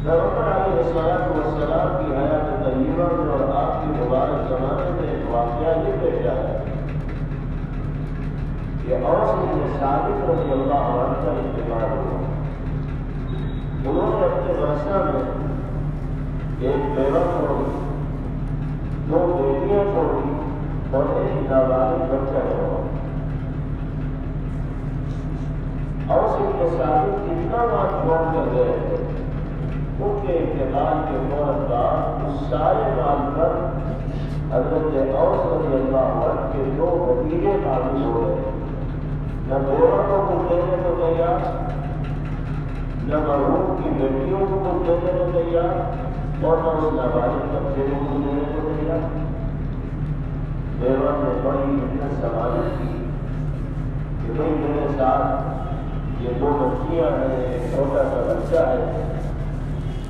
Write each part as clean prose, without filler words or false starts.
پیغمبر علیہ السلام کی حیات طیبہ میں اور آپ کے مبارک زمانے میں ایک واقعہ یہ پیش آیا کہ اوس بن ثابت رضی اللہ عنہ کا انتقال ہوا۔ انہوں نے اپنے ورثہ میں ایک بیوہ چھوڑی، 2 بیٹیاں چھوڑی اور ایک نابالغ بچہ چھوڑا۔ اوس بن ثابت اتنا مال چھوڑ کر گئے تھے، ان کے انتقال کے فوراً بعد اس سارے مال پر حضرت اوس رضی اللہ عنہ کے 2 بھتیجے قابل ہو گئے۔ نہ بیوہ کو کچھ دینے کو تیار، نہ مرحوم کی بیٹیوں کو کچھ دینے کو تیار، اور نہ اس نابالغ بچے کو کچھ دینے کو تیار۔ بیوہ نے بڑی محنت سماجت کی کہ بھائی میرے ساتھ یہ 2 بچیاں ہیں، ایک چھوٹا سا بچہ ہے،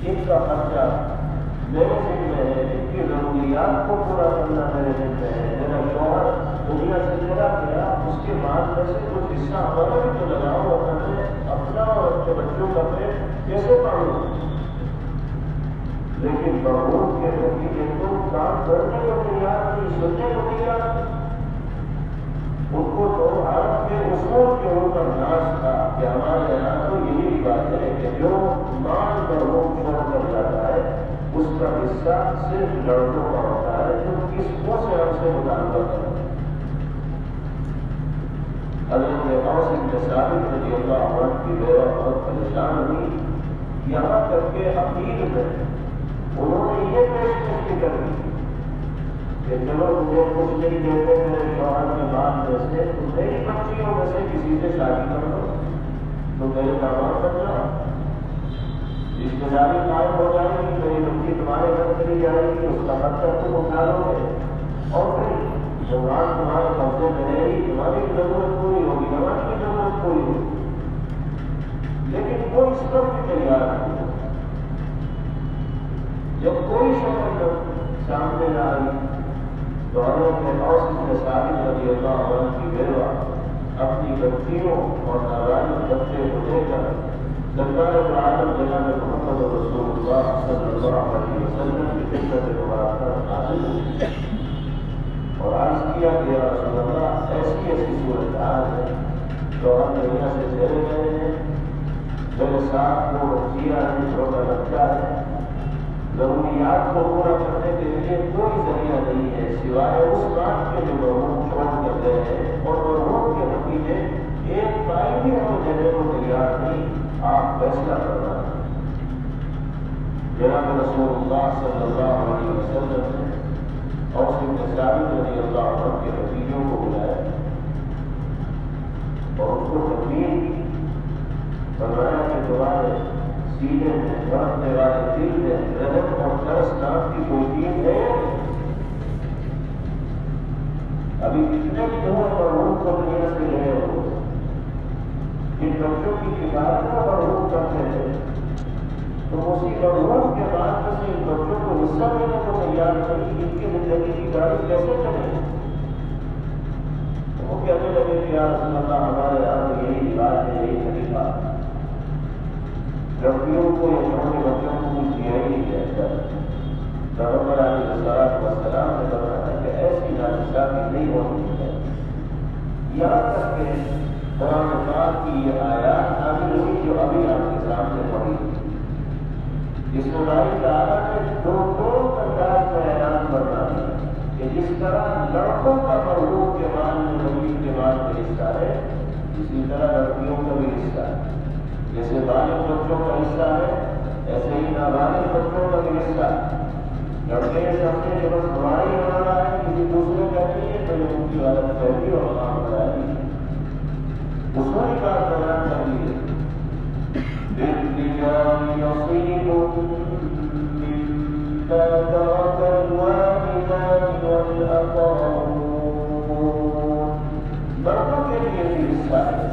ان کا خرچہ میرے ذمہ ہے، ان کی ضروریات کو پورا کرنا میرے ذمہ ہے۔ میرا شوہر دنیا سے چلا گیا، اس کے مال میں سے کچھ حصہ ہمارا بھی تو لگاؤ، اور ہمیں اپنا اور اپنے بچوں کا پیٹ کیسے پالوں؟ لیکن بہت کے نتیجے کو کام کرنے کو تیار نہیں، سننے کو تیار نہیں۔ ان کو تو عرب کے اصول کے اوپر ناز تھا کہ ہمارے یہاں تو یہی بات ہے کہ جو مال مرحوم چھوڑ کر جاتا ہے اس کا حصہ صرف لڑکوں کا ہوتا ہے جو کسموں سے ہم سے مطالبہ کرتے ہیں۔ حضرت اوس بن ثابت رضی اللہ عنہ کی بیوہ بہت پریشان ہوئی، یہاں تک کہ اخیر میں انہوں نے یہ پیشکش کر دی کہ چلو مجھے کچھ نہیں دیتے میرے شوہر کے مال میں سے، تو میری بچیوں میں سے کسی سے شادی کر دو تو میرے داماد بن جاؤ، رشتے داری قائم ہو جائے گی، میری بچی تمہارے گھر چلی جائے گی، اس کا خرچہ تم اٹھا لو گے، اور پھر زبان تمہارے قبضے میں رہے گی، تمہاری بھی ضرورت پوری ہوگی، ہماری بھی ضرورت پوری ہوگی۔ لیکن کوئی اس پر بھی تیار نہیں۔ جب کوئی شکل سامنے نہ آئی تو حضرت اوس بن ثابت رضی اللہ عنہ کی بیوہ اپنی بچیوں اور نابالغ بچے کو لے کر سرکار عالم جناب محمد رسول اللہ صلی اللہ علیہ وسلم کی خدمت مبارکہ حاضر ہوئی اور عرض کیا کہ یا رسول اللہ ایسی ایسی صورتحال ہے، شوہر دنیا سے چلے گئے ہیں، میرے ساتھ 2 بچیاں ہیں، چھوٹا بچہ ہے، ضروریات کو پورا کرنے کے لیے کوئی ذریعہ نہیں ہے سوائے اس بات کے جو مرحوم چھوڑ کر گئے ہیں، اور مرحوم کے نتیجے ایک پائی بھی ہمیں دینے کو تیار نہیں، آپ فیصلہ کرنا ہے۔ جناب رسول اللہ صلی اللہ علیہ وسلم نے اوس بن ثابت رضی اللہ عنہ کے بھتیجوں کو بلایا اور اس کو تکلیف کی، فرمایا کہ تمہارے سینے میں بڑھنے والے دل میں رحم اور ترس نام کی کوئی چیز ہے؟ ابھی کتنے دور مرحوم کو دنیا سے گئے ہو، جن بچوں کی کفایت کو مرحوم کرتے تھے، تو اسی مرحوم کے بعد میں سے ان بچوں کو حصہ دینے کو تیار نہیں، ان کی زندگی کی گاڑی کیسے چلے؟ وہ کہنے لگے کہ یا رسول اللہ ہمارے یہاں یہی بات ہے، یہی طریقہ، لڑکیوں کو یا چھوٹے بچوں کو کچھ دیا ہی نہیں جاتا۔ پیغمبر علیہ السلام نے بتایا کہ ایسی ناانصافی نہیں ہونی چاہیے، یہاں تک کہ قرآن پاک کی یہ آیات نازل ہوئی جو ابھی آپ کے سامنے پڑھی، جس میں اللہ تعالیٰ نے 2 انداز کا اعلان کرنا ہے کہ جس طرح لڑکوں کا مرحوم کے مال میں زمین کے مال میں حصہ ہے، اسی طرح لڑکیوں کا بھی حصہ ہے۔ جیسے بالغ بچوں کا حصہ ہے ایسے ہی نابالغ بچوں کا بھی حصہ ہے۔ لڑکے سمجھے کہ بس ہمارا ہی ہمارا ہے، کسی دوسرے کا نہیں ہے، تو یہ ان کی غلط فہمی اور کام بنائی ہے، اس میں ہی بات بیان کر دی ہے۔ للرجال نصيب مما ترك الوالدان والأقربون، مردوں کے لیے بھی حصہ ہے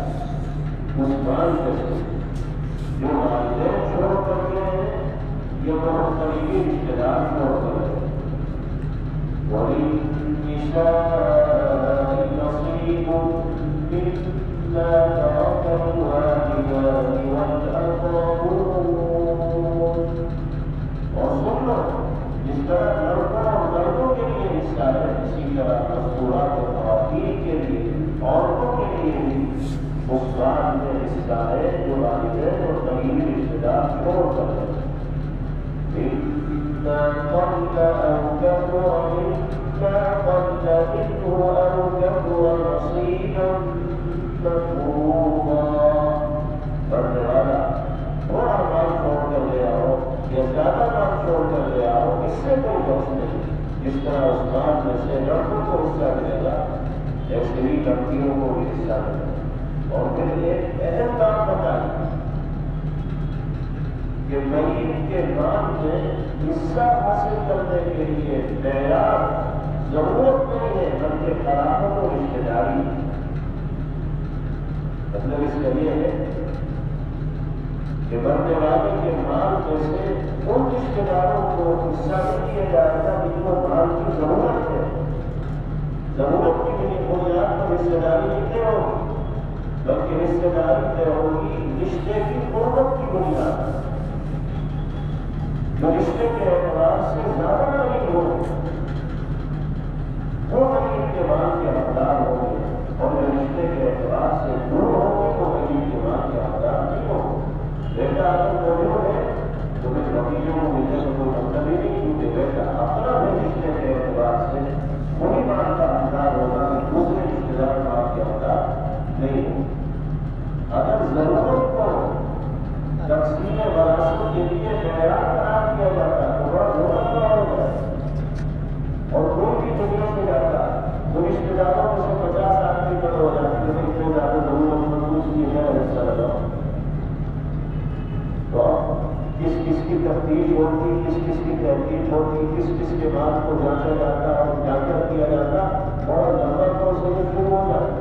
اس مال میں سے جو والدین چھوڑ کر گئے ہیں یا بہت قریبی رشتے دار چھوڑ کر گئے۔ وَلِلنِّسَاءِ نَصِيبٌ مِّمَّا تَرَكَ الْوَالِدَانِ وَالْأَقْرَبُونَ، حصہ ہے، اسی طرح مذکورات و خواتین کے لیے، عورتوں کے لیے بھی اس بات میں حصہ ہے جو والدین اور قریبی رشتے دار چھوڑ کر ہیں۔ مما قل أو كثر نصيبا مفروضا۔ پڑھنے والا تھوڑا مال چھوڑ کر لے آؤ یا زیادہ مال چھوڑ کر لے آؤ، اس سے کوئی بس نہیں۔ جس طرح اس مال میں سے لڑکوں کو حصہ ملے گا، ایسے ہی لڑکیوں کو بھی حصہ ملے گا۔ اور پھر ایک اہم بات بتائی کہ میت کے مال میں حصہ حاصل کرنے کے لیے معیار ضرورت نہیں ہے، بلکہ قرابت و رشتے داری۔ مطلب اس کا یہ ہے کہ مرنے والے کے مال میں سے ان رشتے داروں کو حصہ نہیں دیا جائے گا جن کو مال کی ضرورت ہے۔ ضرورت کی بنیاد پر رشتے داری نہیں طے ہوگی، بلکہ رشتے داری طے ہوگی رشتے کی قربت کی بنیاد پر۔ جو رشتے کے اعتبار سے زیادہ قریب ہو وہ غریب کے مال کے حقدار ہوں گے، اور جو رشتے کے اعتبار سے دور ہوں گے وہ غریب کے مال کے حقدار نہیں ہوں گے۔ بیٹا اگر موجود ہے تو پھر بھتیجوں کو ملنے کا کوئی مطلب ہی نہیں، کیونکہ بیٹا اپنا بھی رشتے کے اعتبار سے وہی مال کا حقدار ہوگا کہ دوسرے رشتے دار مال کے حقدار نہیں ہوگا۔ اگر ضرورت کو تقسیم وراثت کے لیے معیار قرار دیا جاتا ہے تو بڑا بڑا ہوتا ہے، اور کوئی بھی دنیا سے جاتا وہ رشتے داروں میں سے 50 آدمی پر ہو جاتی ہے، اتنے زیادہ ضرورت مند اس لیے میں حصہ لگاؤں۔ تو کس کس کی تفتیش ہوتی، کس کس کی تحقیق ہوتی، کس کس کے بعد کو جانچا جاتا اور اجاگر کیا جاتا، اور لمبا پروسیس شروع ہو جاتا۔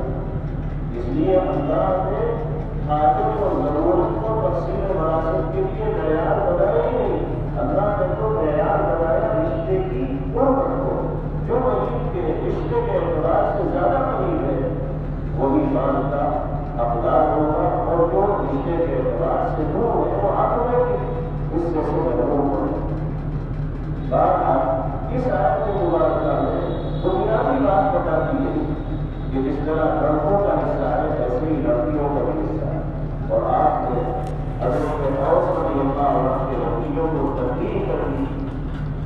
اس لیے اللہ نے حاجت اور ضرورت کو تقسیم وراثت کے لیے معیار بنایا ہی نہیں، اللہ نے تو معیار بنایا رشتے کی قربت کو۔ جو غریب کے رشتے کے اعتبار سے زیادہ قریب ہے وہی مال کا حقدار ہوگا، اور جو رشتے کے اعتبار سے دور ہے وہ آٹومیٹک اس سے محروم ہوگا۔ بہرحال اس آیت مبارکہ میں بنیادی بات بتا دی ہے کہ جس طرح لڑکوں کا حصہ ہے ایسے ہی لڑکیوں کا بھی حصہ ہے، اور آپ نے حضرت اوس رضی اللہ عنہ کے لڑکیوں کو تبدیل کر دی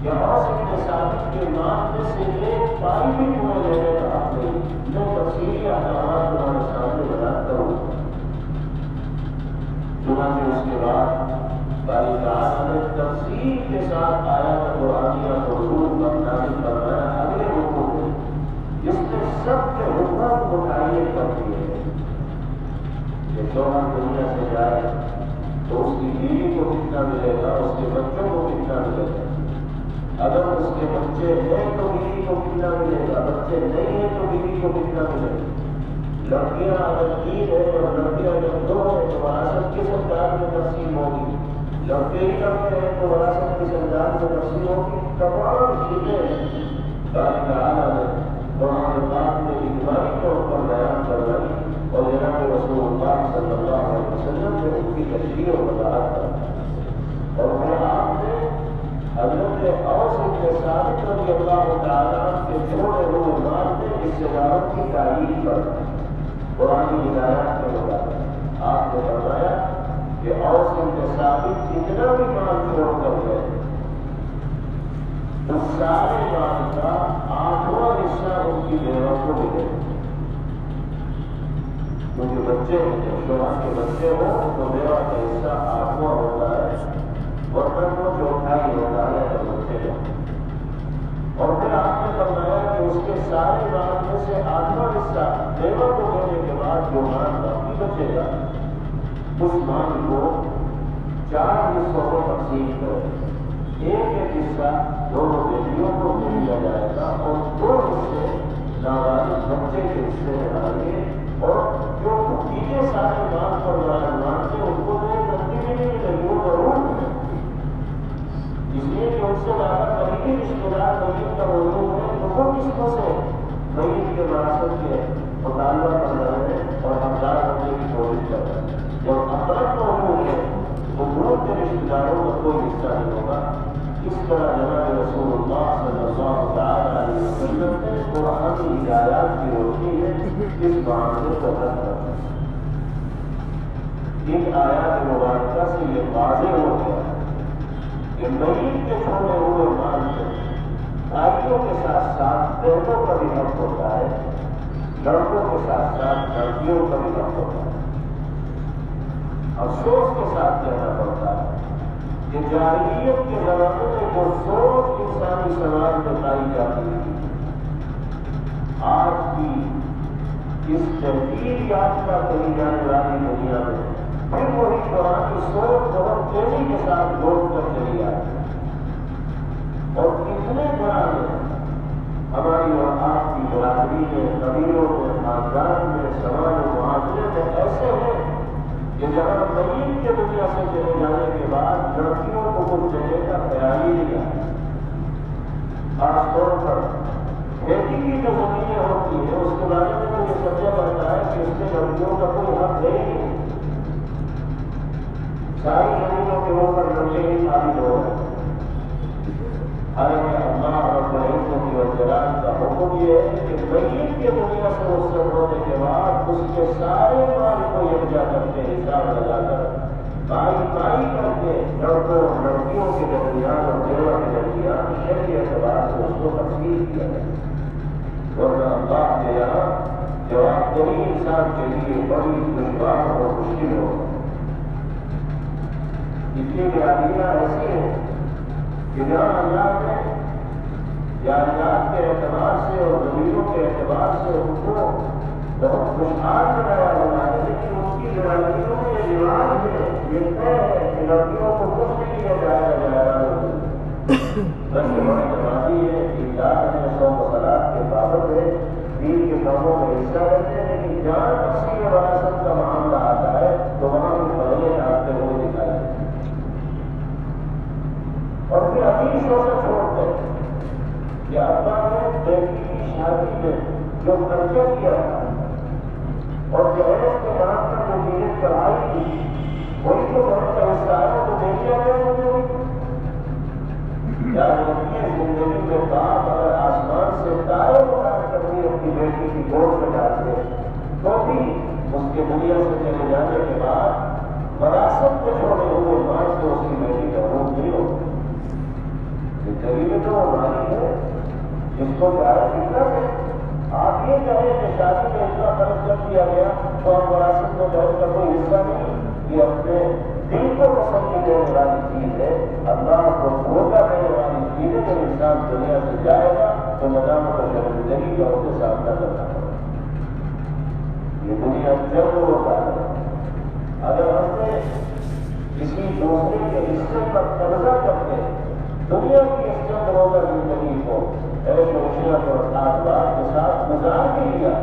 کہ اوس بن ثابت کے مال میں سے ایک پائی بھی تمہیں لینے کا حق نہیں۔ جو تفصیلی احکامات تمہارے سامنے بیان کروں، چنانچہ اس کے بعد باری تعالیٰ نے تفصیل کے ساتھ آیات قرآنیہ کو حضور پر نازل فرمایا اگلے رکوع میں، جس نے سب کے حکم متعین کر دیے ہیں کہ شوہر دنیا سے جائے تو اس کی بیوی کو کتنا ملے گا، اس کے بچوں کو کتنا ملے گا، اگر اس کے بچے ہیں تو بیوی کو کتنا ملے گا، بچے نہیں ہیں تو بیوی کو کتنا ملے گا۔ لڑکیاں اگر 3 ہیں اور لڑکیاں اگر 2 ہیں تو وراثت کس انداز میں تقسیم ہوگی، لڑکے ہی لڑکے ہیں تو وراثت کس انداز میں تقسیم ہوگی۔ تمام چیزیں باری تعالیٰ نے قرآن پاک میں اجمالی طور پر بیان کروائی، اور جناب رسول اللہ صلی اللہ علیہ وسلم نے ان کی تشریح و وضاحت کر، اور پھر آپ نے حضرت اوس بن ثابت رضی اللہ تعالیٰ کے چھوڑے ہوئے مال میں حصے داروں کی تعریف پر قرآنی ہدایات کے مطابق آپ نے فرمایا کہ اوس بن ثابت جتنا بھی مال چھوڑ کر گئے اس سارے مال کا 8واں حصہ ان کی بیوہ کو ملے، کیونکہ بچے ہوتے ہیں، شوہر کے بچے ہوں تو بیوہ کا حصہ 8واں ہوتا ہے، برتن کو 4 ہوتا ہے اور بچے ہوتے ہیں۔ اور پھر آپ نے فرمایا کہ اس کے سارے مال میں سے 8واں حصہ بیوہ کو دینے کے بعد جو مال باقی بچے گا اس مال کو 4 حصوں کو تقسیم کریں، ایک حصہ دونوں بیٹیوں کو دے دیا جائے گا، اور 2 حصے نابالغ بچے کے حصے میں آئیں گے، اور جو بھتیجے سارے مال پر مان تھے ان کو تو تبدیلی نہیں ملے گی، وہ ضرور ملے، اس لیے کہ ان سے زیادہ قریبی رشتے دار میت کا موجود ہے تو وہ کس کو سے میت کے وراثت کے مطالبہ کر رہے ہیں اور حقدار ہونے کی کوشش کر رہے ہیں۔ جب اقرب موجود ہے تو دور کے رشتے داروں کا کوئی حصہ نہیں ہوگا۔ اس طرح جناب رسول اللہ صلی اللہ تعالی علیہ وسلم نے قرآنی ہدایات کی روشنی میں اس معاملے کو حل کر ان آیات مبارکہ سے یہ واضح ہو گیا کہ میت کے چھوڑے ہوئے مال میں بھائیوں کے ساتھ ساتھ بہنوں کا بھی حق ہوتا ہے، لڑکوں کے ساتھ ساتھ لڑکیوں کا بھی حق ہوتا ہے۔ افسوس کے ساتھ کہنا پڑتا ہے کہ جاہلیت کے زمانے میں جو سوچ انسانی سماج میں پائی جاتی ہے، آج کی اس تہذیب یافتہ کہی جانے والی دنیا میں پھر وہی پرانی سوچ بہت تیزی کے ساتھ لوٹ کر چلی آتی ہے، اور کتنے گھرانے ہماری اور آپ کی برادری میں، قبیلوں میں، خاندان میں، سماج و معاشرے میں ایسے ہیں کہ جہاں میت کے دنیا سے چلے جانے کے بعد لڑکیوں کو کچھ دینے کا خیال ہی نہیں آتا۔ خاص طور پر کھیتی کی جو زمینیں ہوتی ہیں اس کے بارے میں تو یہ سمجھا جاتا ہے کہ اس میں لڑکیوں کا کوئی حق ہے ہی نہیں، ساری زمینوں کے اوپر لڑکے ہی شامل ہو رہے ہیں۔ حالانکہ اللہ رب العزت والجلال کا حکم یہ ہے کہ میت کے دنیا سے رخصت ہونے کے بعد اس کے سارے مال کو یکجا کر کے حساب لگا کر بائی کر کے لڑکوں اور لڑکیوں کے درمیان اور دیور کے درمیان شرعی اعتبار سے اس کو تقسیم کیا جائے، ورنہ اللہ کے یہاں جواب دہی انسان کے لیے بڑی دشوار اور مشکل ہو۔ اتنی بیادیاں ایسی ہیں کہ جہاں اللہ نے جائیداد کے اعتبار سے اور زمینوں کے اعتبار سے ان کو بہت خوشحال بنایا ہوا ہے، لیکن ان کی زندگیوں میں یہ رواج ہے، یہ طے ہے کہ لڑکیوں کو کچھ نہیں کیا جائے گا، بس بڑی نمازی ہے، دیندار ہے، صوم و صلاۃ کے پابند ہے، دین کے کاموں میں حصہ لیتے ہیں، لیکن جہاں تقسیم وراثت کا معاملہ آتا ہے تو وہاں بھی پہلے آتے ہوئے دکھائی دیتے ہیں، اور پھر ابھی سوچا چھوڑتے ہیں کہ ابا نے بیٹی کی شادی میں جو خرچہ کیا تھا اور جہیز کے نام پر جو چیزیں چڑھائی تھی وہی تو بہت کا حصہ ہے، تو دے دیا گیا مجھے۔ یاد رکھیے زندگی میں باپ اگر آسمان سے تارے اڑا کر بھی اپنی بیٹی کی گود میں ڈالتے تو بھی اس کے دنیا سے چلے جانے کے بعد وراثت کو چھوڑے ہوئے مال سے اس کی بیٹی کا روپ نہیں ہوتا۔ زندگی میں تو وہ مالی ہے جس کو چاہے کتنا ہے، آپ یہ کہیں کہ شادی میں اتنا خرچ کر دیا گیا تو آپ وراثت میں جائے کا کوئی حصہ نہیں، یہ اپنے دل کو پسند کی دینے والی چیز ہے، اللہ کو دھوکہ دینے والی چیز ہے۔ جب انسان دنیا سے جائے گا تو ندامت اور شرمندگی کا اس کے سامنا کرنا پڑے گا۔ یہ دنیا جب ہوتا ہے اگر ہم نے کسی دوسرے کے حصے پر قبضہ کر کے دنیا کی اس چند روزہ زندگی کو ایسے خوشیات اور تعلقات کے ساتھ گزار بھی لیا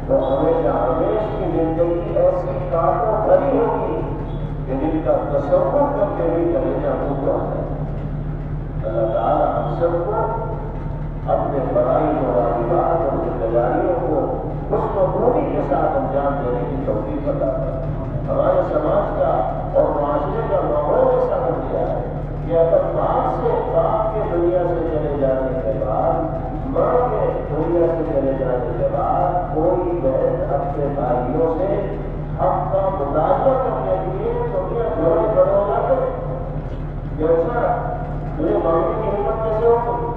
تو ہمیشہ ہمیش کی زندگی ایسی کانٹوں بھری ہوگی کہ جن کا تصور کر کے بھی کلیجہ ٹوٹ رہا ہے۔ اللہ تعالیٰ ہم سب کو اپنے فرائض اور واجبات اور ذمہ داریوں کو حسن و خوبی کے ساتھ انجام دینے کی توفیق عطا کرے۔ ہمارے سماج کا اور معاشرے کا ماحول ایسا بن گیا ہے کہ اگر ماں سے باپ کے دنیا سے چلے جانے کے بعد، ماں کے دنیا سے چلے جانے کے بعد کوئی بہن اپنے بھائیوں سے حق کا مطالبہ کرنے کے لیے چھوٹیاں جوڑے بڑھونا کرے، جیسا تجھے مانگنے کی ہمت کیسے ہوگی؟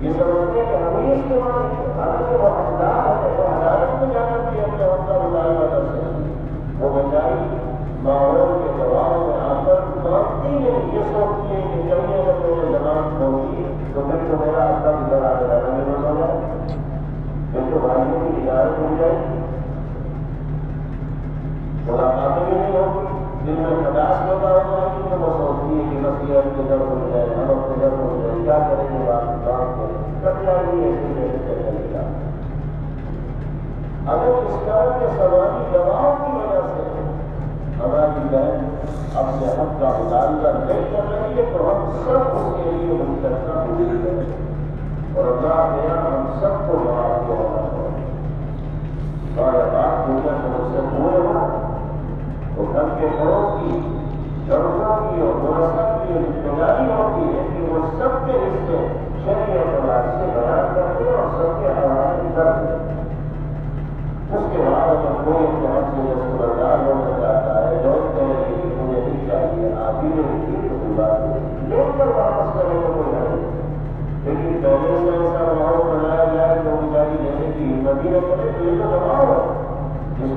یہ سمجھتے کہ ہم ہی اس کے مانگیں، حالانکہ وہ حقدار ہے، وہ عدالت میں جانا بھی اپنے حق کا مطالبہ کر سکتی، وہ بچائی ماحول کے دباؤ میں آ کر مانگتی ہے، یہ سوچتی ہے کہ کبھی اگر میرے زبان کھولتی تو پھر تو میرا آپ کا بھی لڑا لڑانا بھی بند ہو جائے، پھر تو بھائیوں کی اجازت ہو جائے گی، ملاقاتیں بھی نہیں ہوگی، دن میں 50 لوگ آ جائیں گے تو وہ سوچتی ہے کہ بس یہ اپنے گھر ہو جائے، ہم اپنے گھر ہو جائے، کیا کریں گے بات کریں، کب جائے گی ایسی جیسے چلے گا۔ اگر اس طرح کے سماجی دباؤ کی وجہ سے ہماری بہن اپنے حق کا مطالبہ نہیں کر رہی ہے تو ہم سب اس کے لیے مشترکہ کوشش کریں اور اللہ کے یہاں ہم سب کو معاف کرنا ہوگا۔ اور بات دنیا سے رخصت ہوئے ہو تو گھر کے بڑوں کی، لڑکوں کی اور ورثہ کی ذمہ داری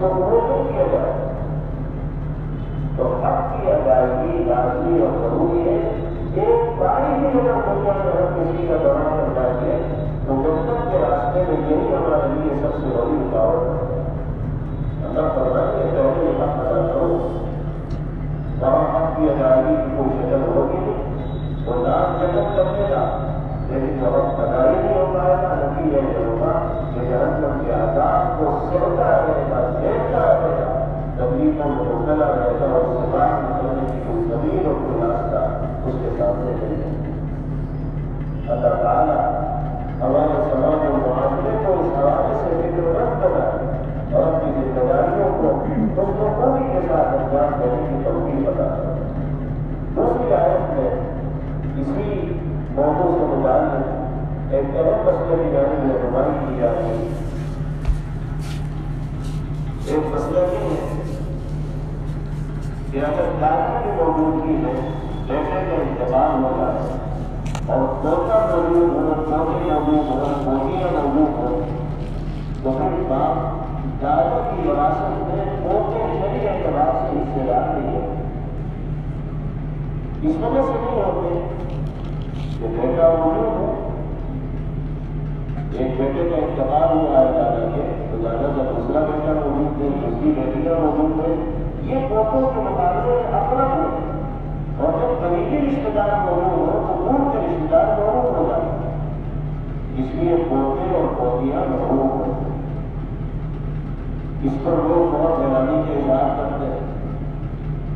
کو قبول نہیں کیا جائے. تو حق کی ادائیگی لازمی اور ضروری ہے. ایک باری بھی اگر دنیا میں ہم کسی کا دورہ کر جائیں گے تو جنت کے راستے میں یہی ہمارے لیے سب سے بڑی رکاوٹ ہے. اللہ فرمائے کہ پہلے حق ادا کرو، وہاں حق کی ادائیگی کی کوئی شکل ہوگی تو نام جنت کرنے کا، لیکن جب حق ادائی نہیں ہو پائے گا نتیجہ یہ ہوگا کہ جہنم کے عذاب کو سہتا رہے گا، دیکھتا رہے گا، تکلیفوں میں مبتلا رہے گا اور اس سے باہر نکلنے کی کوئی زمین اور کوئی راستہ اس کے سامنے نہیں ہے. اللہ تعالیٰ ہمارے سماج اور معاشرے کو اس حوالے سے فکر مند بنائے اور اپنی ذمہ داریوں کو خوبی کے ساتھ انجام دینے کی توفیق عطا کرے. دوسری آیت میں اسی موضوع سے متعلق ایک اہم مسئلے کی جانب رہنمائی کی جا رہی ہے. ایک مسئلہ یہ ہے کہ اگر دادا کی موجودگی میں بیٹے کا انتقال ہو جائے اور پوتا موجود ہو، پوتے موجود ہو، پوتیاں موجود ہو، تو پھر باپ دادا کی وراثت میں پوتے شرعی اعتبار سے حصے دار نہیں ہے. اس وجہ سے نہیں ہوتے کہ بیٹا موجود ہو، ایک بیٹے کا انتقال ہوا ہے دادا کے، تو دادا کا دوسرا بیٹا موجود ہے، دوسری بیٹیاں موجود ہے، یہ پوتوں کے مقابلے میں اقرب ہے. اور جب قریبی رشتے دار موجود ہو تو دور کے رشتے دار موجود ہو جاتے ہیں. اس لیے پوتے اور پوتیاں محروم ہوتے ہیں. اس پر لوگ بہت حیرانی کے اظہار کرتے ہیں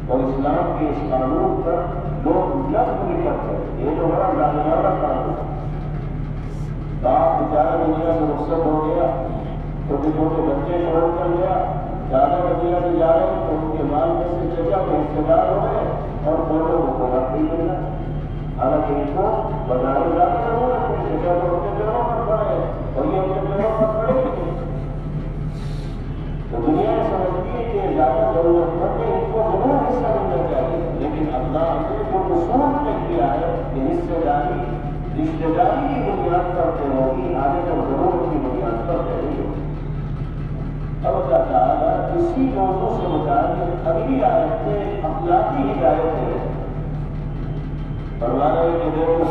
اور اسلام کے اس قانون پر لوگ لفظ بھی کرتے ہیں. یہ جو بڑا ظالمانہ قانون ہے. باپ بیچارہ دنیا سے رخصت ہو گیا، چھوٹے چھوٹے بچے چھوڑ کر گیا، دادا دنیا سے جا رہے ہیں تو ان کے مال میں سے چچا کے حصے دار ہو گئے اور بولو وہ کو حق نہیں ملنا. حالانکہ ان کو بازار جانے ضرورت ہے، چچا تو ان کے پیروں پر پڑے اور یہ ان کے پیروں پر پڑے گی. تو دنیا سمجھتی ہے کہ زیادہ ضرورت مند ہے، ان کو ضرور حصہ ملنا چاہیے. لیکن اللہ نے جو اصول طے کیا ہے کہ حصے داری رشتے داری کی بنیاد پر طے ہوگی، آگے تو ضرورت کی بنیاد پر طے نہیں ہوگی. اب اللہ تعالیٰ اسی موضوع سے متعلق اگلی آیت میں اخلاقی ہدایت ہے. فرما رہے کہ دیکھو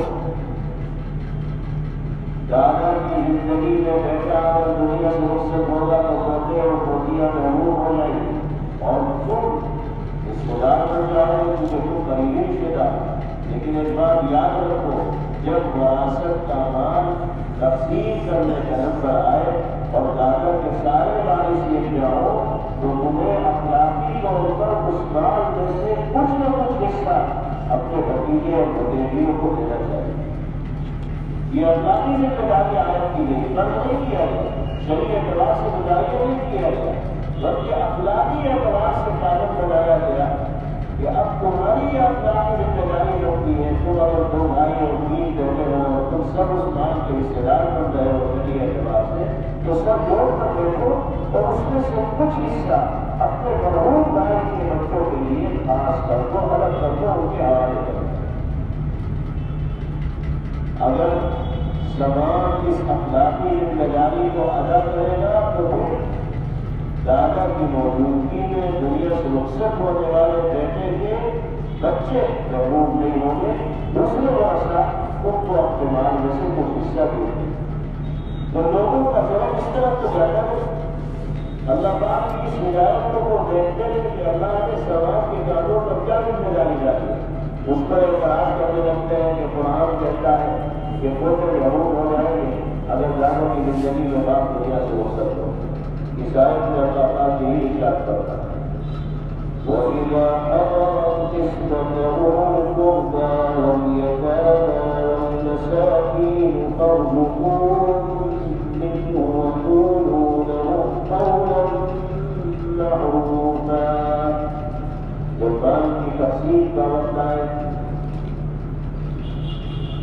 دادا کی زندگی میں بیٹا اور دنیا سے رخصت ہوگا تو پوتے اور پوتیاں محروم ہو جائیں گی اور تم رشتے دار بن جاؤ گے کیونکہ تم قریبی رشتے دار. لیکن ایک بات یاد رکھو، جب وراثت کا مال تقسیم کرنے کا نمبر آئے اور دادا کے سارے وارث لے جاؤ تو تمہیں اخلاقی طور پر اس مال میں سے کچھ نہ کچھ حصہ اپنے بھتیجے اور بھتیجیوں کو دینا چاہیے. یہ اخلاقی ذمہ داری عائد کی گئی، فرض نہیں کیا گیا، شرعی اعتبار سے متعین نہیں کیا گیا، بلکہ اخلاقی اعتبار سے قانون بنایا گیا کہ اب تمہاری اخلاقی ذمہ داری ہوتی ہے. تم اگر دو بھائی اور تین بیٹے ہو اور تم سب اس مال کے رشتے دار بن گئے ہو شرعی اعتبار سے، تو سب جوڑ کر بیٹھو اور اس میں سے کچھ حصہ اپنے مرحوم بھائی کے بچوں کے لیے خاص کر دو، الگ کر دو، ان کے حوالے کر دو. اگر سماج اس اخلاقی ذمہ داری کو ادا کرے گا تو پھر دادا کی موجودگی میں دنیا سے رخصت ہونے والے بیٹے کے بچے محروم نہیں ہوں گے. دوسرے واسطہ ان کو اپنے مال میں سے کچھ حصہ دیں گے. تو لوگوں کا ذہن اس طرح تو زیادہ نہیں. اللہ پاک کی اس ہدایت کو دیکھتے ہیں کہ اللہ نے سماج کے کاموں پر کیا ذمہ داری ڈالی ہے، اس پر اعتراض کرنے لگتے ہیں کہ قرآن کہتا ہے کہ پوتے محروم ہو جائیں گے اگر دادوں کی زندگی میں باپ دنیا سے رخصت ہو. اس آیت میں اللہ پاک یہی ارشاد کرتا ہے وَإِذَا حَضَرَ الْقِسْمَةَ أُولُو الْقُرْبَى وَالْيَتَامَى وَالْمَسَاكِينُ فَارْزُقُوهُم مِّنْهُ وَقُولُوا لَهُمْ قَوْلًا مَّعْرُوفًا. جب مال کی تقسیم کا وقت آئے،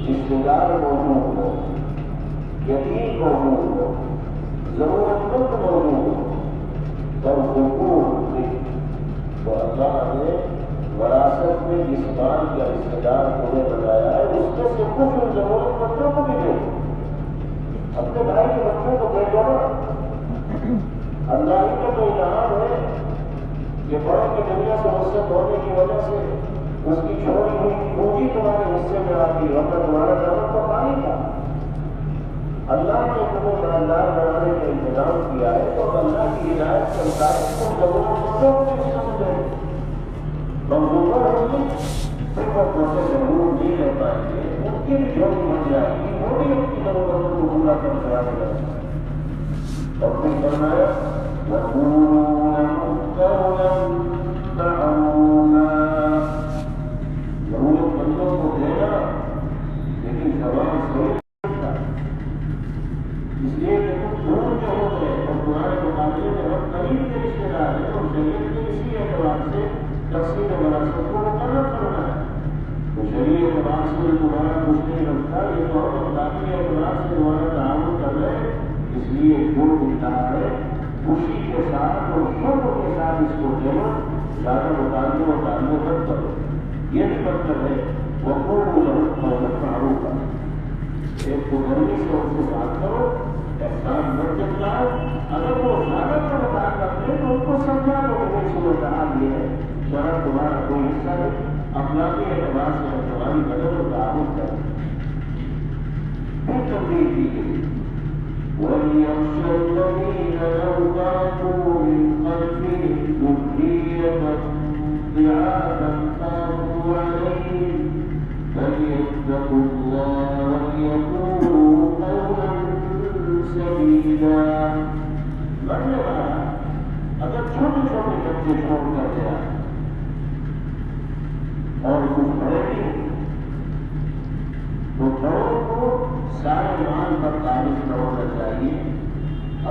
رشتے دار موجود ہو، یتیم موجود ہو، ضرورت مند موجود ہو، تو اللہ نے وراثت میں جس مال کا رشتے دار تمہیں بتایا ہے اس میں سے کچھ ضرورت مندوں کو بھی دے. اپنے بھائی کے بچوں کو دے دو. اللہ ہی کا تو انعام ہے مقصد ہونے کی وجہ سے اس کی چھوڑی ہوئی پونجی تمہارے حصے میں آتی، ورنہ تمہارا دامن تو خالی تھا۔ اللہ نے تمہیں مالدار بنانے کا انتظام کیا ہے، تو اللہ کی ہدایت کے مطابق تم ضرورتمندوں کو بھی سمجھو۔ مملوکوں ہوگی پھر وہ پوچھے ضرور نہیں رہ پائیں گے، ان کی بھی جھولی بن جائے گی، وہ بھی اپنی ضرورتوں کو پورا کر جائے گا۔ اور پھر فرمایا وَقُولُوا قَوْلًا مَّعْرُوفًا، ضرورت مندوں کو دینا لیکن زبان سے اس لیے کہ تم دور جو ہوتے ہیں اور تمہارے مقابلے میں ہم قریب کے رشتے دار ہیں اور شریعت کے اسی اعتبار سے تقسیم وراثت کو مقرر کرنا ہے۔ تو شریعت اعتبار سے تمہارا کچھ نہیں رکھتا، یہ تو ہم اخلاقی اعتبار سے تمہارا تعاون کر رہے ہیں، اس لیے جو ملتا ہے خوشی کے ساتھ اور شوق کے ساتھ اس کو دینا، زیادہ مطالبہ اور تعلق مت کرو۔ یہ بھی مطلب ہے وقولوا لهم قولا معروفا، ایک کو گرمی سے ان سے بات کرو، احسان مت جتلاؤ۔ اگر وہ زیادہ کا بتا کرتے ہیں تو ان کو سمجھا دو کہ میری صورتحال یہ ہے، شرع تمہارا کوئی حصہ ہے، اخلاقی اعتبار سے تمہاری مدد و تعاون کریں۔ پھر تبدیل کی گئی وَلْيَخْشَ الَّذِينَ لَوْ تَرَكُوا مِنْ خَلْفِهِمْ ذُرِّيَّةً ضِعَافًا خَافُوا عَلَيْهِمْ فَلْيَتَّقُوا اللَّهَ وَلْيَقُولُوا قَوْلًا سَدِيدًا۔ مرنے والا اگر چھوٹے چھوٹے بچے چھوڑ کر گیا اور کچھ بڑے بھی تو بڑوں کو سارے مال پر قابض نہ ہونا چاہیے،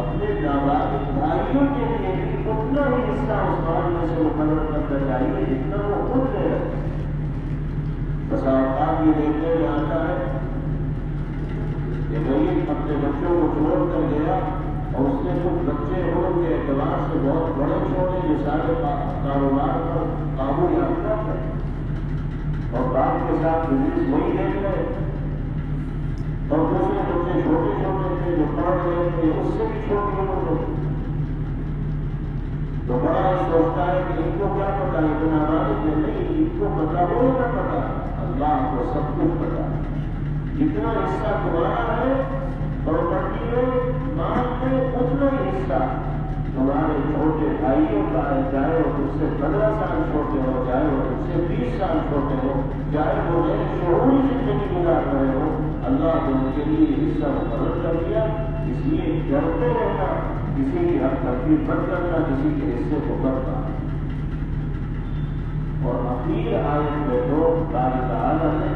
اپنے نابالغ بھائیوں کے لیے بھی اتنا ہی حصہ اس مال میں سے مقرر کرنا چاہیے جتنا وہ خود لے رہے۔ بس اوقات یہ دیکھنے میں آتا ہے کہ بھائی اپنے بچوں کو چھوڑ کر گیا اور اس نے کچھ بچے ان کے اعتبار سے بہت بڑے چھوڑے جو سارے کاروبار پر قابو یافتہ ہے، اور باپ کے ساتھ بزنس وہی دیکھ رہے، اور دوسرے بچے چھوٹے چھوٹے تھے جو پڑھ رہے تھے اس سے بھی چھوٹی عمر میں، تو بڑا سوچتا ہے کہ ان کو کیا پتا ہے کہ نابالغ میں نہیں، ان کو پتا ہو نہ پتا، اللہ کو سب کچھ پتا ہے۔ جتنا حصہ تمہارا ہے پراپرٹی میں مال میں اتنا ہی حصہ تمہارے چھوٹے بھائیوں کا ہے، چاہے وہ تم سے 15 سال چھوٹے ہو، چاہے وہ تم سے 20 سال چھوٹے ہو، چاہے وہ غیر شعوری زندگی گزار رہے ہو، اللہ نے ان کے لیے حصہ مقرر کر دیا۔ اس لیے ڈرتے رہنا، کسی کی حق تلفی مت کرنا، کسی کے حصے کو کرنا۔ اور اخیر آیت میں تو اللہ تعالیٰ نے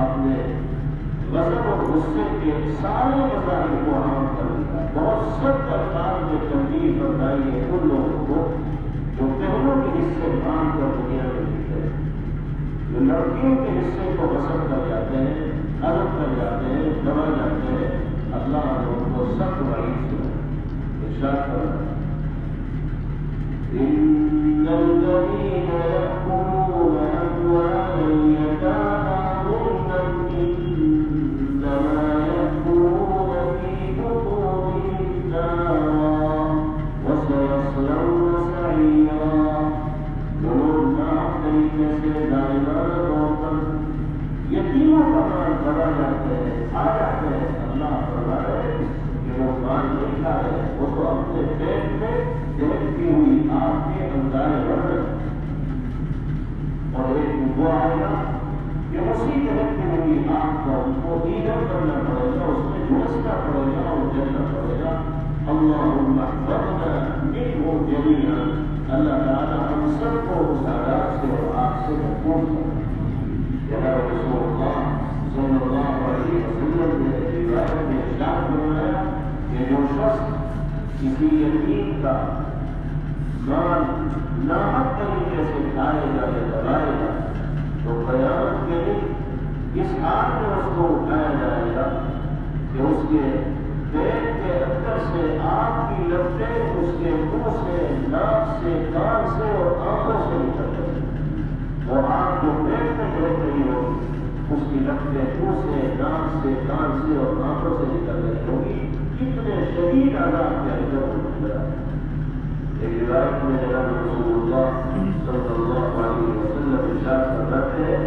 اپنے غضب اور غصے کے سارے مظاہر کو عام کر دیا۔ بہت سخت الفاظ میں تنبیہ فرمائی ہے ان لوگوں کو جو بہنوں کے حصے مانگ کر دنیا میں جیتے ہیں، جو لڑکیوں کے حصے کو غصب کر جاتے ہیں، عزم کر جاتے ہیں، دبا جاتے ہیں، اللہ نے ان کو سخت وعید سنائی۔ ارشاد فرمایا إِنَّ الَّذِينَ يَأْكُلُونَ أَمْوَالَ الْيَتَامَى ظُلْمًا إِنَّمَا يَأْكُلُونَ فِي بُطُونِهِمْ نَارًا وَسَيَصْلَوْنَ سَعِيرًا۔ جو لوگ ناحق طریقے سے ظالمانہ طور پر یتیموں کا مال بڑھا جاتے ہیں، کھا جاتے ہیں، اللہ فرماتا ہے کہ وہ مال نہیں کھا رہے، وہ تو اپنے پیٹ میں دہتی ہوئی آگ کے انگارے بڑھ رہے ہیں۔ اور ایک وہ آئے گا کہ اسی دہتی ہوئی آگ کا ان کو ایندھن کرنا پڑے گا، اس میں جھلسنا پڑے گا اور جلنا پڑے گا۔ اللہم احفظنا منہ جمیعا، اللہ تعالیٰ ہم سب کو اس عذاب سے اور آگ سے محفوظ کرے۔ جناب رسول اللہ صلی اللہ علیہ وسلم نے روایت میں ارشاد فرمایا کہ جو شخص کسی یتیم کا مال ناحق طریقے سے کھائے گا یا دبائے گا تو قیامت کے دن اس حال میں اس کو اٹھایا جائے گا کہ اس کے پیٹ کے اندر سے آگ کی لپٹیں اس کے منہ سے، ناک سے، کان سے اور آنکھوں سے نکل رہی ہیں۔ وہ آگ جو پیٹ میں بہت رہی ہوگی اس کی لپٹیں منہ سے، ناک سے، کان سے اور آنکھوں سے نکل رہی ہوگی۔ کتنے شدید عذاب کے اندر وہ نظر آئے۔ ایک روایت میں جناب رسول اللہ صلی اللہ علیہ وسلم ارشاد فرماتے ہیں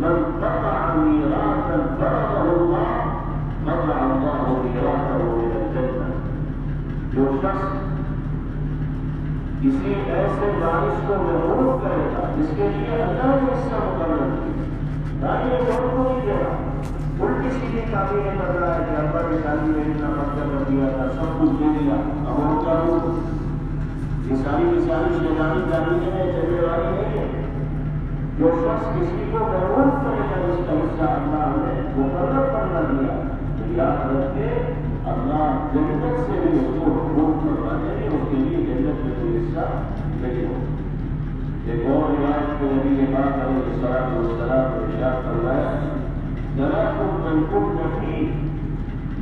من قطع میراثا فرضه اللہ قطع اللہ میراثه من الجنہ. جو شخص کسی ایسے وارث کو محروم کرے گا جس کے لیے اللہ نے حصہ مقرر کیا، نہ یہ لوگ کو نہیں دے رہا، الٹی سیدھی تعبیریں کر رہا ہے کہ ابا نے شادی میں اتنا مقدر کر دیا تھا، سب کچھ دے دیا، اب ان کا یہ ساری شیطانی تعبیریں میں چلنے والی نہیں ہے. جو شخص کسی کو محروم کرے گا جس کا حصہ اللہ نے مقرر کرنا دیا، تو یاد رکھے اللہ جنت سے بھی اس کو محروم کروانے میں اس کے لیے جنت میں کوئی حصہ نہیں ہو. ایک اور روایت کو نبی پاک علیہ الصلوۃ والسلام نے ارشاد فرمایا ثلاث من كن فيه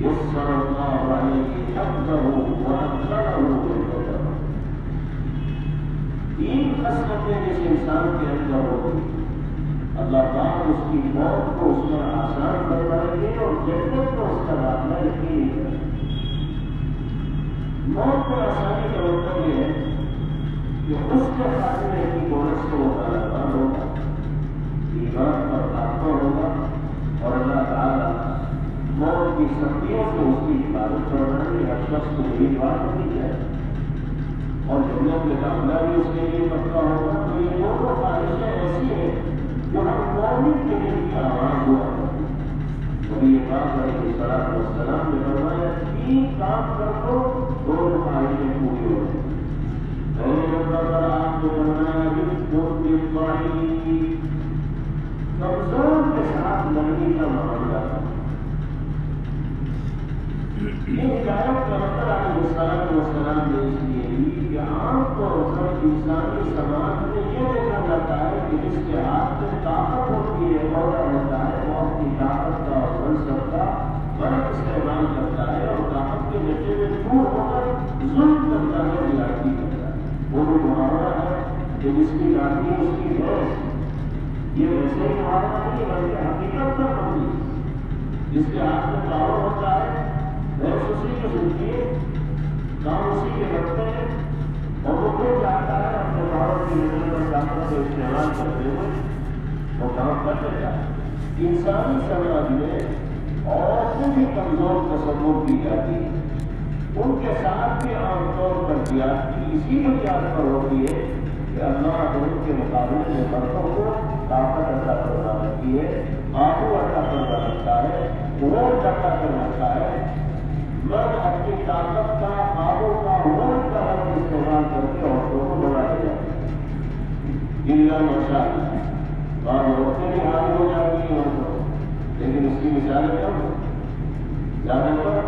يسر الله عليه حفظه وأدخله الجنة. تین خصلتیں جس انسان کے اندر ہوگی اللہ پاک اس کی موت کو اس پر آسان بنائیں گے اور جنت کو اس کا داخلہ یقینی کریں گے. موت پر آسانی کا مطلب یہ ہے کہ اس کے خاتمے کی بولس کو وہ کاروبار ہوگا، ایمان پر خاتمہ ہوگا اور اللہ تعالیٰ موت کی سختیوں سے اس کی حفاظت کروانے ہر شخص کو یہی دعا کرنی چاہیے اور جنت میں داخلہ بھی اس کے لیے پکا ہوگا. تو یہ دونوں خواہشیں ایسی ہیں جو ہر مومن کے دل کی آواز ہوا کرتی ہے. نبی پاک علیہ الصلوۃ والسلام نے فرمایا تین کام کر دو دونوں خواہشیں پوری ہو جائیں. پہلے نمبر پر آپ کو فرمایا کمزور کے ساتھ لڑنے کا معاملہ تھا. یہ ہدایت کا مطلب علیہ الصلوۃ والسلام نے اس لیے دی کہ عام طور پر انسانی سماج میں یہ دیکھا جاتا ہے کہ جس کے ہاتھ میں طاقت ہوتی ہے عہدہ ہوتا ہے وہ اپنی طاقت کا اور منصب کا غلط استعمال کرتا ہے اور طاقت کے نشے میں دور ہو کر ظلم کرتا ہے، زیادتی کرتا ہے. وہ جو محاورہ ہے کہ جس کی لاٹھی اس کی بھینس، یہ ویسے ہی محاورہ نہیں بلکہ حقیقت پر ہوتی ہے. جس کے ہاتھ میں پاور ہوتا ہے بھینس اسی کی سنتی ہے، کام اسی کے لگتے ہیں اور وہ خود چاہتا ہے اپنے پاور کی نظر اور طاقت سے استعمال کرتے ہوئے وہ کام کر لیتا ہے. انسانی سماج میں عورتیں بھی کمزور تصور کی جاتی ہے، ان کے ساتھ بھی عام طور پر زیادتی اسی بنیاد پر ہوتی ہے کہ اللہ نے ان کے مقابلے میں مردوں کو طاقت عطا کرنا رکھی ہے، قابو عطا کرنا رکھتا ہے، روز عطا کرنا رکھا ہے. مرد اپنی طاقت کا قابو کا روز کا حق استعمال کر کے عورتوں کو بڑھایا جاتا ہے. اللہ ماشاء اللہ اور عورتیں بھی حاضر ہو جاتی ہیں عورتوں، لیکن اس کی مثال کیا ہو زیادہ تر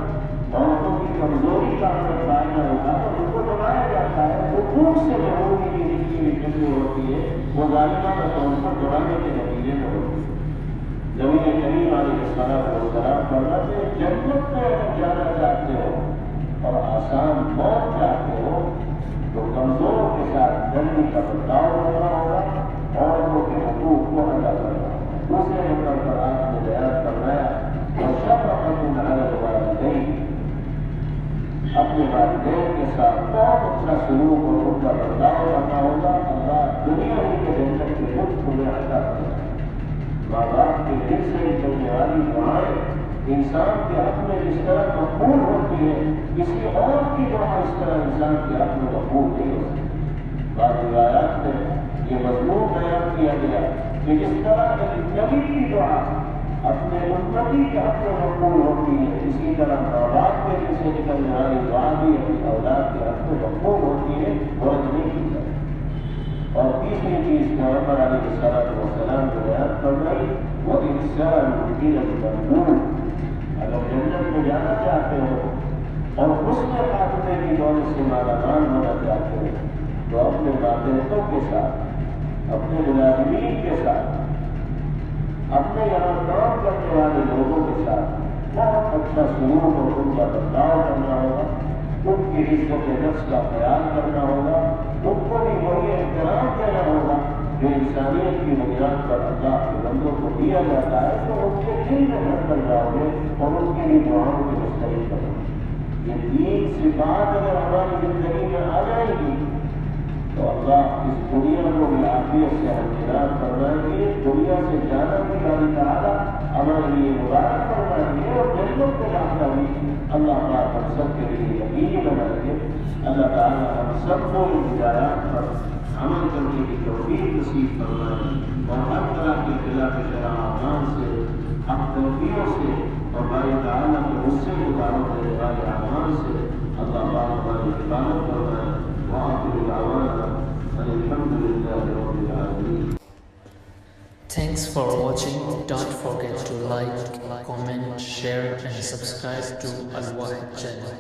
عورتوں کی کمزوری کا اگر فائدہ ہوتا ہے تو ان کو دبایا جاتا ہے. حقوق سے محرومی کی جتنی بھی قسمیں ہوتی ہے وہ ظالمانہ طور پر دبانے کے نتیجے میں ہوتی ہے. نبی کریم علیہ الصلوۃ والسلام فرماتے ہیں جنت میں اگر جانا چاہتے ہو اور آسان موت چاہتے ہو تو کمزوروں کے ساتھ جلدی کا برتاؤ کرنا ہوگا اور ان کے حقوق کو ادا کرنا ہوگا. دوسرے نمبر پر آپ نے بیان فرمایا وشفقۃ علی الوالدین، اپنے والدین کے ساتھ بہت اچھا سلوک اور ان کا برتاؤ کرنا ہوگا. اللہ دنیا ہی کے جنت کے لطف میں عطا کرنا ہے. ماں باپ کے دل سے نکلنے والی دعائیں انسان کے حق میں جس طرح مقبول ہوتی ہے کسی اور کی دعا اس طرح انسان کے حق میں مقبول نہیں ہو سکتی. بعض روایات میں یہ مضمون بیان کیا گیا کہ جس طرح ایک نبی کی دعا اپنے امتی کے حق میں مقبول ہوتی ہے اسی طرح ماں باپ کے دل سے نکلنے والی دعا بھی اپنی اولاد کے حق میں مقبول ہوتی ہے اور نہیں کی جاتی. اور تیسری چیز پیغمبر علیہ الصلوۃ والسلام کو بیان فرمائی وہ انسان المنظور. اگر جنت میں جانا چاہتے ہو اور حسن خاتمے کی دولت سے مالا مال ہونا چاہتے ہو تو اپنے ماتحتوں کے ساتھ، اپنے ملازمین کے ساتھ، اپنے یہاں کام کرنے والے لوگوں کے ساتھ بہت اچھا سلوک اور ان کا برتاؤ کرنا ہوگا. ان کی عزت نفس کا خیال کرنا ہوگا. ان کو بھی وہی احترام دینا ہوگا جو انسانیت کی بنیاد پر اللہ کے بندوں کو دیا جاتا ہے. تو ان کے دل میں بھر کر جاؤ گے اور ان کے لیے دعاؤں کی مستحق کرو گے. یہ تین صفات اگر ہماری زندگی میں آ جائیں گی اللہ اس دنیا کو بھی عافیت سے ہمدرد فرمائیں گے، دنیا سے جانا بھی اللہ تعالیٰ ہمارے لیے مبارک فرمائیں گے، اور جنت کو لانا بھی اللہ پاک ہم سب کے لیے یقینی بنائیں گے۔ اللہ تعالیٰ ہم سب کو ہدایات پر عمل کرنے کی توفیق نصیب فرمائے، اور ہر طرح کے خلاف شرع اعمال سے، حق توفیقوں سے، اور باری تعالیٰ کے غصے کو دعوت دینے والے اعمال سے اللہ پاک ہماری حفاظت فرمائے۔ وآخر دعوانا ان الحمد للہ رب العالمین۔ Thanks for watching. Don't forget to like, comment, share and subscribe to Al Wahid channel.